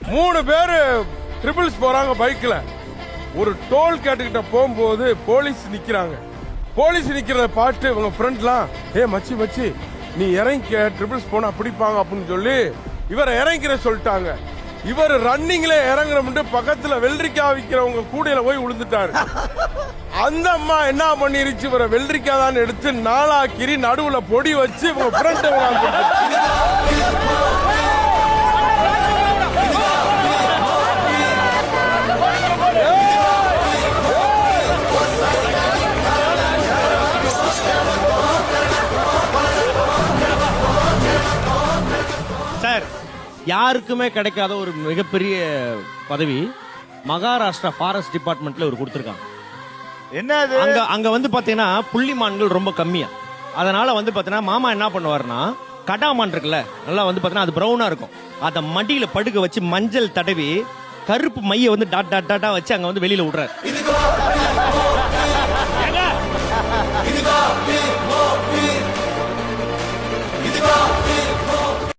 3 பேரு ட்ரிபிள்ஸ் போறாங்க பைக்ல. ஒரு டோல் கேட்டுக்கிட்ட போகும்போது போலீஸ் நிக்கிறாங்க. போலீஸ் நிக்கிறத பார்த்து இவங்க ஃப்ரெண்ட்லாம் மச்சி மச்சி நீ இறங்கிக்க, ட்ரிபிள்ஸ் போனா பிடிப்பாங்க அப்படின்னு சொல்லி இவரை இறங்கிக்கிற சொல்லிட்டாங்க. இவர் ரன்னிங்ல இறங்குற பக்கத்துல வெள்ளரிக்காய் விக்கிறவங்க கூடையில போய் விழுந்துட்டாரு. அந்த அம்மா என்ன பண்ணிருச்சு, இவரை வெள்ளரிக்காய் தான் எடுத்து நாளாக்கிரி நடுவுல பொடி வச்சு இவங்க ஃப்ரெண்ட் சார், யாருக்குமே கிடைக்காத ஒரு மிகப்பெரிய பதவி மகாராஷ்டிரா ஃபாரஸ்ட் டிபார்ட்மெண்ட்ல ஒரு கொடுத்திருக்காங்க. என்ன அது? அங்க வந்து பாத்தீங்கன்னா புள்ளிமான்கள் ரொம்ப கம்மியா. அதனால வந்து பாத்தீங்கன்னா மாமா என்ன பண்ணுவாருன்னா, கடாமான் இருக்குல்ல, நல்லா வந்து பாத்தீங்கன்னா அது பிரவுனா இருக்கும். அத மடியில படுக்க வச்சு மஞ்சள் தடவி கருப்பு மைய வந்து டாட் டாட் டாட்டா வச்சு அங்க வந்து வெளியில விடுறாரு.